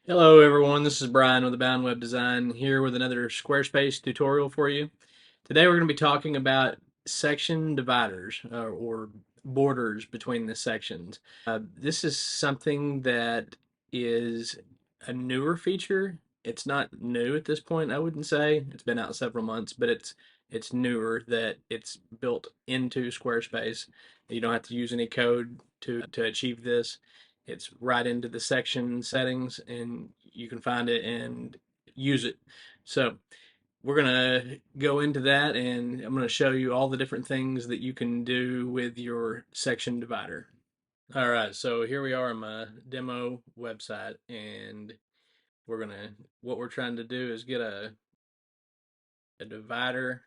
Hello everyone, this is Bryan with Abound Web Design here with another Squarespace tutorial for you. Today we're going to be talking about section dividers or borders between the sections. This is something that is a newer feature. It's not new at this point, I wouldn't say. It's been out several months, but it's newer that it's built into Squarespace. You don't have to use any code to achieve this. It's right into the section settings and you can find it and use it. So we're going to go into that and I'm going to show you all the different things that you can do with your section divider. All right, so here we are on my demo website and what we're trying to do is get a divider,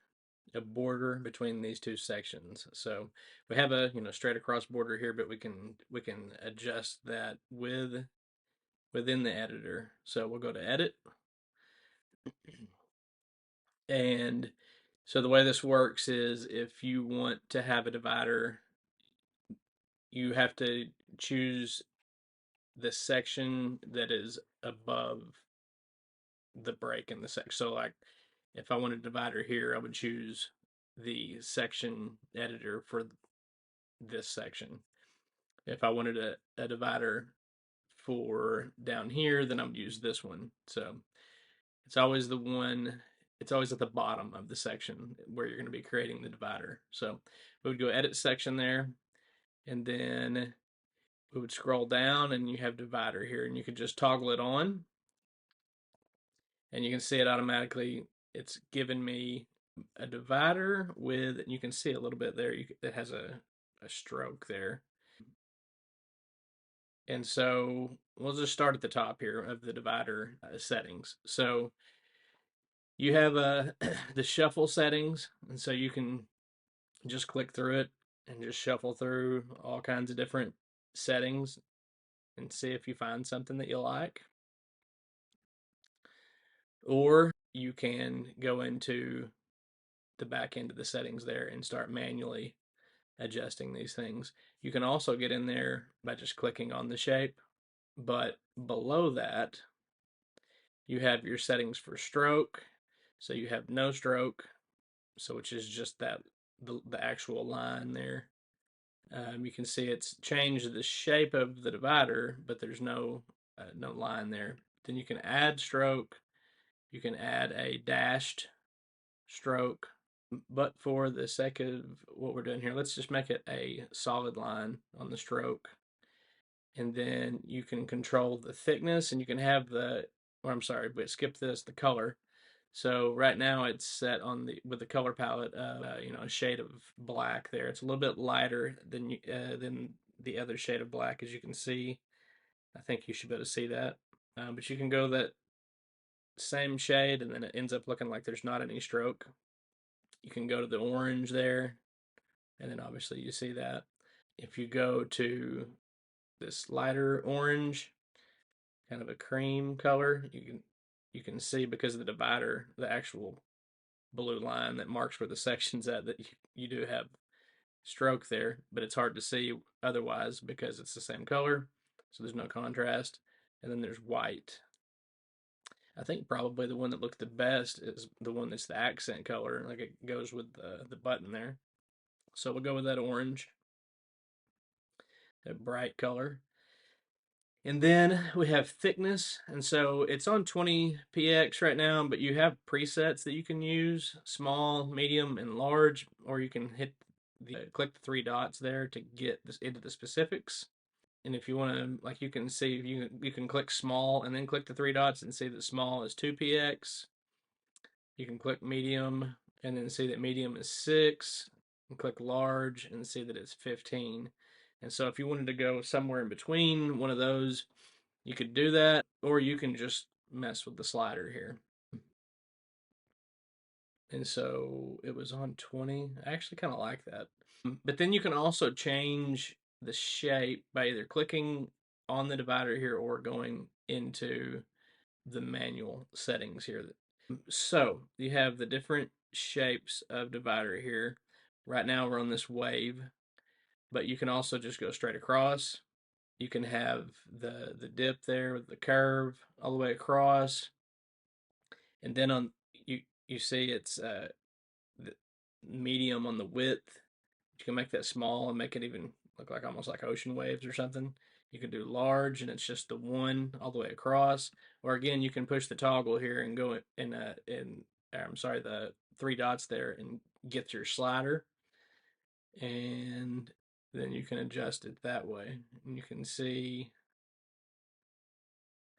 a border between these two sections. So we have a, straight across border here, but we can adjust that within the editor. So we'll go to edit. And so the way this works is if you want to have a divider, you have to choose the section that is above the break in the section. So like if I wanted a divider here, I would choose the section editor for this section. If I wanted a divider for down here, then I would use this one. So it's always it's always at the bottom of the section where you're going to be creating the divider. So we would go edit section there, and then we would scroll down and you have divider here, and you could just toggle it on, and you can see it automatically. It's given me a divider with, and you can see a little bit there, it has a stroke there. And so we'll just start at the top here of the divider settings. So you have the shuffle settings, and so you can just click through it and just shuffle through all kinds of different settings and see if you find something that you like. Or you can go into the back end of the settings there and start manually adjusting these things. You can also get in there by just clicking on the shape, but below that, you have your settings for stroke. So you have no stroke, so which is just the actual line there. You can see it's changed the shape of the divider, but there's no line there. Then you can add stroke. You can add a dashed stroke. But for the sake of what we're doing here, let's just make it a solid line on the stroke. And then you can control the thickness, and you can have or I'm sorry, but skip this, the color. So right now it's set on with the color palette, a shade of black there. It's a little bit lighter than the other shade of black, as you can see. I think you should be able to see that. But you can go that same shade, and then it ends up looking like there's not any stroke. You can go to the orange there, and then obviously you see that. If you go to this lighter orange, kind of a cream color, you can see because of the divider, the actual blue line that marks where the section's at, that you do have stroke there, but it's hard to see otherwise because it's the same color, so there's no contrast. And then there's white. I think probably the one that looked the best is the one that's the accent color, like it goes with the button there. So we'll go with that orange, that bright color. And then we have thickness, and so it's on 20px right now, but you have presets that you can use, small, medium, and large, or you can click the three dots there to get this into the specifics. And if you want to, like, you can see you can click small and then click the three dots and see that small is 2px. You can click medium and then see that medium is 6, and click large and see that it's 15. And so if you wanted to go somewhere in between one of those, you could do that, or you can just mess with the slider here. And so it was on 20. I actually kind of like that. But then you can also change the shape by either clicking on the divider here or going into the manual settings here. So you have the different shapes of divider here. Right now we're on this wave, but you can also just go straight across. you can have the dip there with the curve all the way across, and then on you see it's the medium on the width. You can make that small and make it even look like almost like ocean waves or something. You can do large and it's just the one all the way across. Or again, you can push the toggle here and go in I'm sorry, the three dots there and get your slider, and then you can adjust it that way. And you can see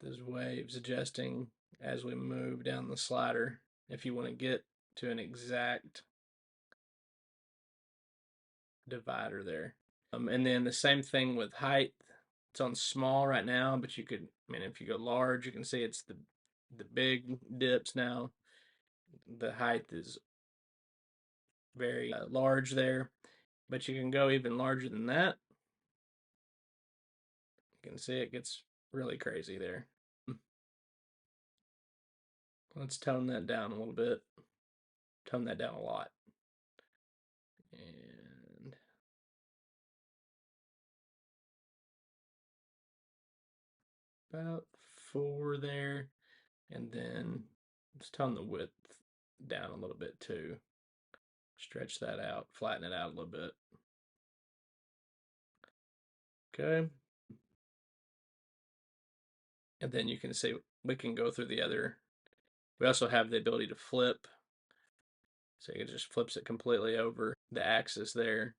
those waves adjusting as we move down the slider if you want to get to an exact divider there. And then the same thing with height. It's on small right now, but you could, I mean, if you go large, you can see it's the big dips now. The height is very large there, but you can go even larger than that. You can see it gets really crazy there. Let's tone that down a little bit. Tone that down a lot. And about 4 there. And then let's tone the width down a little bit too. Stretch that out, flatten it out a little bit. Okay. And then you can see we can go through the other. We also have the ability to flip. So it just flips it completely over the axis there.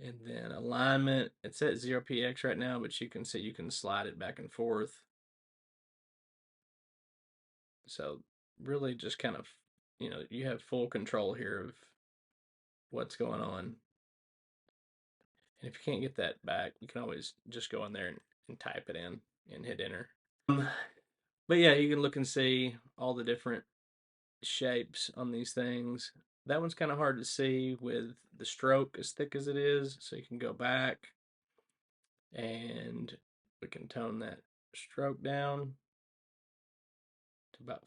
And then alignment, it's at 0px right now, but you can see you can slide it back and forth. So really just kind of, you have full control here of what's going on. And if you can't get that back, you can always just go in there and type it in and hit enter. But yeah, you can look and see all the different shapes on these things. That one's kind of hard to see with the stroke as thick as it is, so you can go back and we can tone that stroke down to about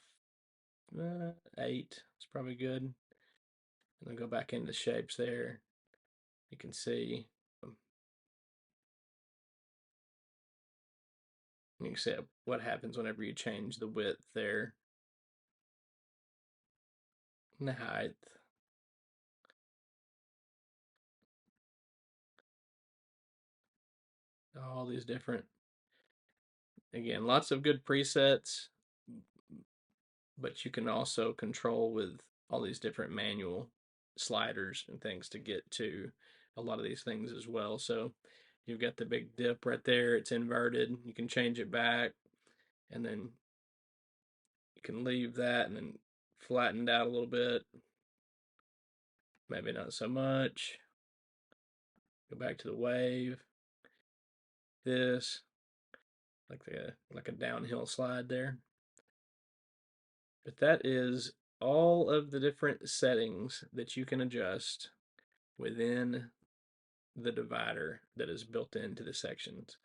8. It's probably good. And then go back into shapes there. You can see what happens whenever you change the width there and the height. All these different, again, lots of good presets, but you can also control with all these different manual sliders and things to get to a lot of these things as well. So you've got the big dip right there, it's inverted. You can change it back, and then you can leave that and then flatten it out a little bit. Maybe not so much. Go back to the wave. This, like a downhill slide there. But that is all of the different settings that you can adjust within the divider that is built into the sections.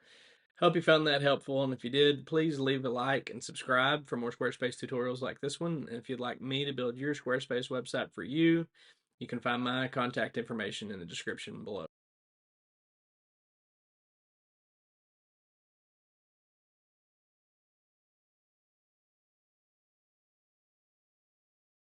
Hope you found that helpful, and if you did, please leave a like and subscribe for more Squarespace tutorials like this one. And if you'd like me to build your Squarespace website for you, you can find my contact information in the description below.